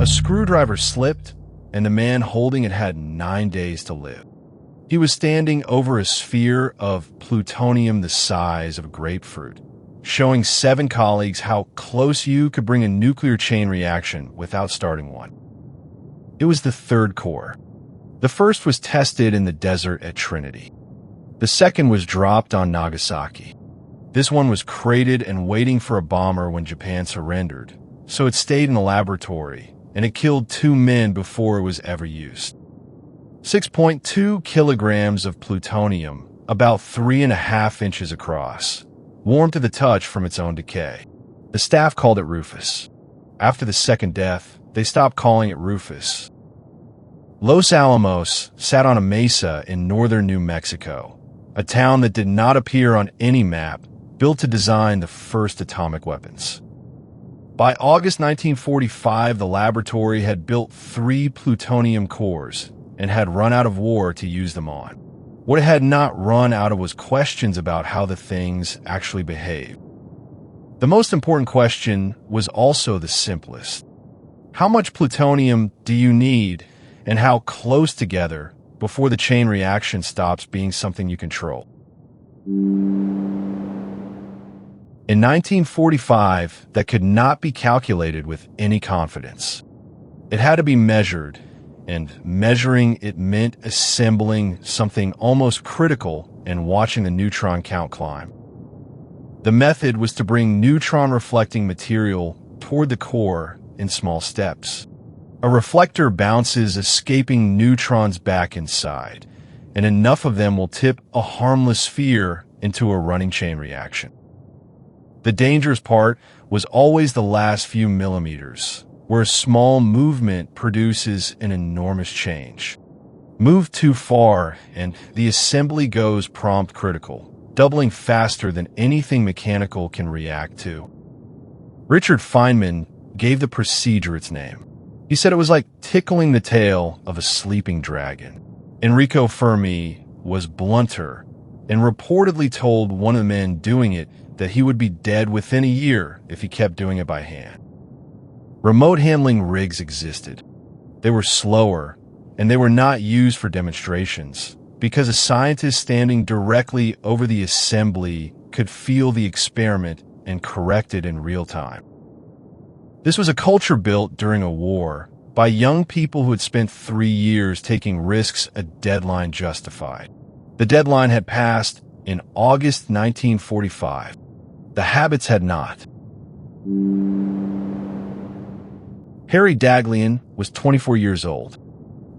A screwdriver slipped, and the man holding it had 9 days to live. He was standing over a sphere of plutonium the size of a grapefruit, showing 7 colleagues how close you could bring a nuclear chain reaction without starting one. It was the third core. The first was tested in the desert at Trinity. The second was dropped on Nagasaki. This one was crated and waiting for a bomber when Japan surrendered, so it stayed in the laboratory, and it killed 2 men before it was ever used. 6.2 kilograms of plutonium, about 3.5 inches across, warm to the touch from its own decay. The staff called it Rufus. After the second death, they stopped calling it Rufus. Los Alamos sat on a mesa in northern New Mexico, a town that did not appear on any map, built to design the first atomic weapons. By August 1945, the laboratory had built 3 plutonium cores and had run out of war to use them on. What it had not run out of was questions about how the things actually behaved. The most important question was also the simplest. How much plutonium do you need, and how close together before the chain reaction stops being something you control? In 1945, that could not be calculated with any confidence. It had to be measured, and measuring it meant assembling something almost critical and watching the neutron count climb. The method was to bring neutron-reflecting material toward the core in small steps. A reflector bounces escaping neutrons back inside, and enough of them will tip a harmless sphere into a running chain reaction. The dangerous part was always the last few millimeters, where a small movement produces an enormous change. Move too far, and the assembly goes prompt critical, doubling faster than anything mechanical can react to. Richard Feynman gave the procedure its name. He said it was like tickling the tail of a sleeping dragon. Enrico Fermi was blunter and reportedly told one of the men doing it that he would be dead within a year if he kept doing it by hand. Remote handling rigs existed. They were slower, and they were not used for demonstrations because a scientist standing directly over the assembly could feel the experiment and correct it in real time. This was a culture built during a war by young people who had spent 3 years taking risks a deadline justified. The deadline had passed in August 1945. The habits had not. Harry Daghlian was 24 years old.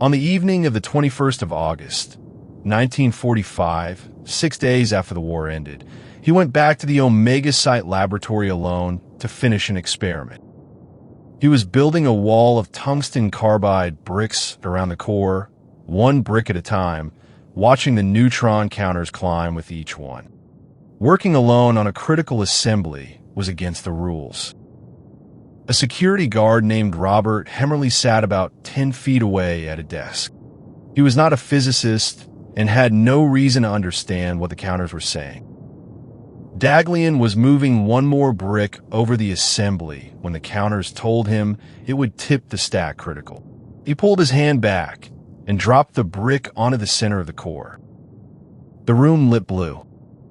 On the evening of the 21st of August, 1945, 6 days after the war ended, he went back to the Omega Site laboratory alone to finish an experiment. He was building a wall of tungsten carbide bricks around the core, 1 brick at a time, watching the neutron counters climb with each one. Working alone on a critical assembly was against the rules. A security guard named Robert Hemmerly sat about 10 feet away at a desk. He was not a physicist and had no reason to understand what the counters were saying. Daghlian was moving 1 more brick over the assembly when the counters told him it would tip the stack critical. He pulled his hand back and dropped the brick onto the center of the core. The room lit blue.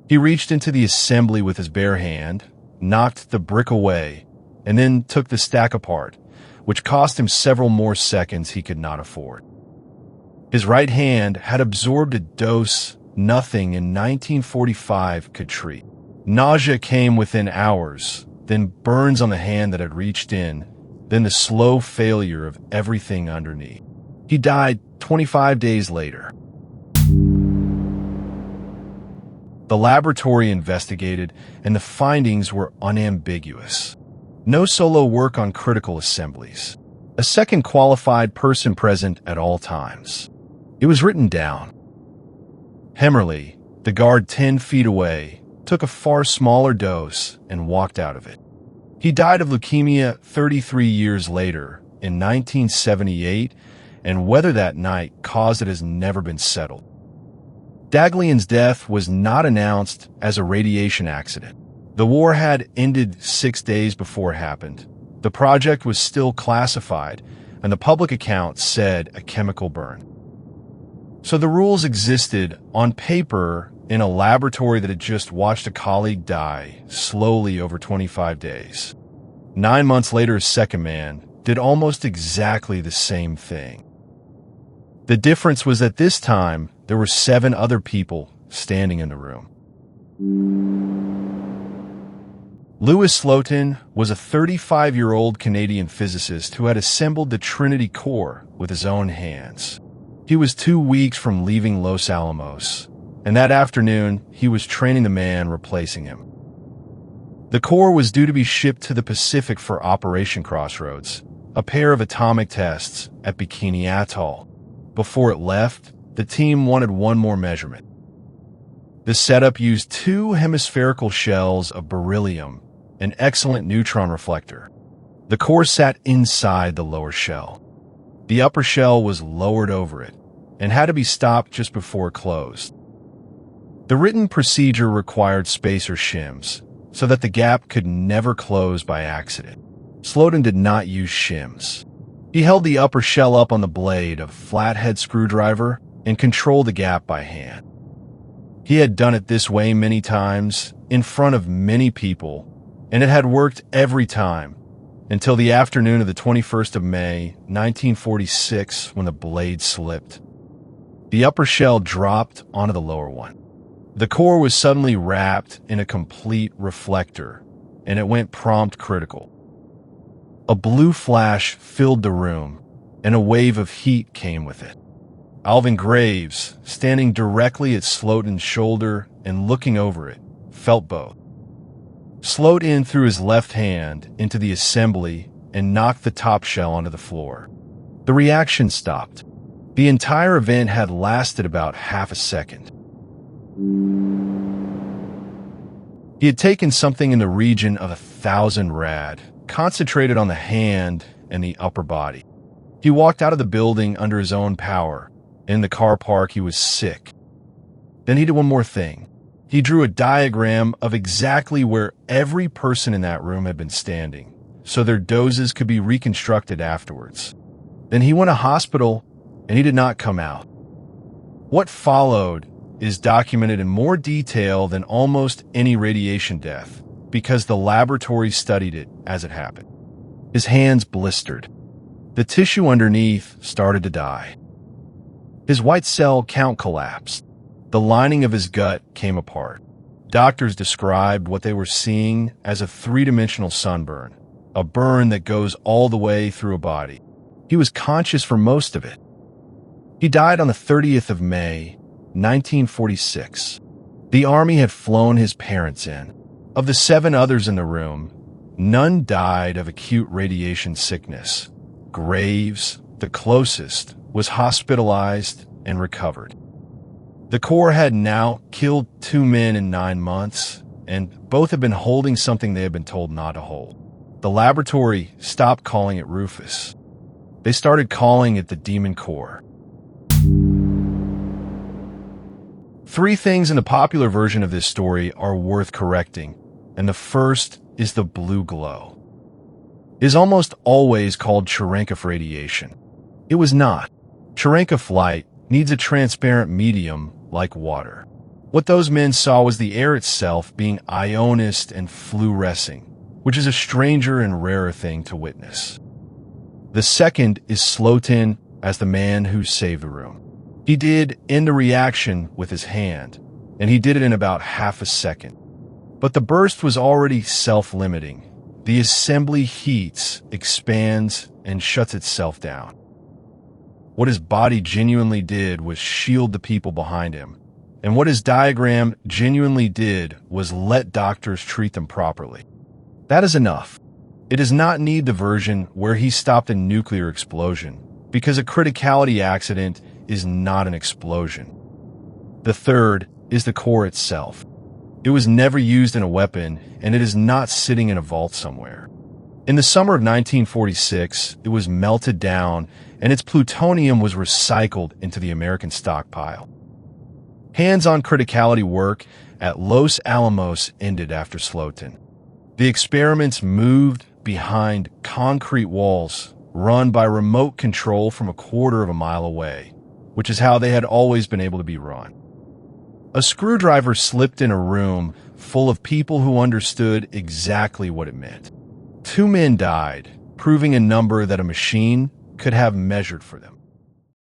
He reached into the assembly with his bare hand, knocked the brick away, and then took the stack apart, which cost him several more seconds he could not afford. His right hand had absorbed a dose nothing in 1945 could treat. Nausea came within hours, then burns on the hand that had reached in, then the slow failure of everything underneath. He died 25 days later. The laboratory investigated, and the findings were unambiguous. No solo work on critical assemblies. A second qualified person present at all times. It was written down. Hemmerly, the guard 10 feet away, took a far smaller dose and walked out of it. He died of leukemia 33 years later, in 1978, and whether that night caused it has never been settled. Daghlian's death was not announced as a radiation accident. The war had ended 6 days before it happened, The project was still classified, and the public account said a chemical burn. So the rules existed on paper in a laboratory that had just watched a colleague die slowly over 25 days. 9 months later, a second man did almost exactly the same thing. The difference was that this time, there were 7 other people standing in the room. Louis Slotin was a 35-year-old Canadian physicist who had assembled the Trinity core with his own hands. He was 2 weeks from leaving Los Alamos, and that afternoon, he was training the man replacing him. The core was due to be shipped to the Pacific for Operation Crossroads, a pair of atomic tests at Bikini Atoll. Before it left, the team wanted one more measurement. The setup used 2 hemispherical shells of beryllium, an excellent neutron reflector. The core sat inside the lower shell. The upper shell was lowered over it and had to be stopped just before it closed. The written procedure required spacer shims so that the gap could never close by accident. Slotin did not use shims. He held the upper shell up on the blade of a flathead screwdriver and controlled the gap by hand. He had done it this way many times, in front of many people, and it had worked every time, until the afternoon of the 21st of May, 1946, when the blade slipped. The upper shell dropped onto the lower one. The core was suddenly wrapped in a complete reflector, and it went prompt critical. A blue flash filled the room, and a wave of heat came with it. Alvin Graves, standing directly at Slotin's shoulder and looking over it, felt both. Slotin threw his left hand into the assembly and knocked the top shell onto the floor. The reaction stopped. The entire event had lasted about half a second. He had taken something in the region of 1,000 rad, concentrated on the hand and the upper body. He walked out of the building under his own power. In the car park, he was sick. Then he did one more thing. He drew a diagram of exactly where every person in that room had been standing, so their doses could be reconstructed afterwards. Then he went to hospital, and he did not come out. What followed is documented in more detail than almost any radiation death, because the laboratory studied it as it happened. His hands blistered. The tissue underneath started to die. His white cell count collapsed. The lining of his gut came apart. Doctors described what they were seeing as a 3-dimensional sunburn, a burn that goes all the way through a body. He was conscious for most of it. He died on the 30th of May, 1946. The Army had flown his parents in. Of the 7 others in the room, none died of acute radiation sickness. Graves, the closest, was hospitalized and recovered. The Corps had now killed 2 men in 9 months, and both had been holding something they had been told not to hold. The laboratory stopped calling it Rufus. They started calling it the Demon Core. 3 things in the popular version of this story are worth correcting, and the first is the blue glow. It is almost always called Cherenkov radiation. It was not. Cherenkov light needs a transparent medium like water. What those men saw was the air itself being ionized and fluorescing, which is a stranger and rarer thing to witness. The second is Slotin as the man who saved the room. He did end the reaction with his hand, and he did it in about half a second. But the burst was already self-limiting. The assembly heats, expands, and shuts itself down. What his body genuinely did was shield the people behind him, and what his diagram genuinely did was let doctors treat them properly. That is enough. It does not need the version where he stopped a nuclear explosion, because a criticality accident is not an explosion. The third is the core itself. It was never used in a weapon, and it is not sitting in a vault somewhere. In the summer of 1946, it was melted down, and its plutonium was recycled into the American stockpile. Hands-on criticality work at Los Alamos ended after Slotin. The experiments moved behind concrete walls run by remote control from a quarter of a mile away, which is how they had always been able to be run. A screwdriver slipped in a room full of people who understood exactly what it meant. 2 men died, proving a number that a machine could have measured for them.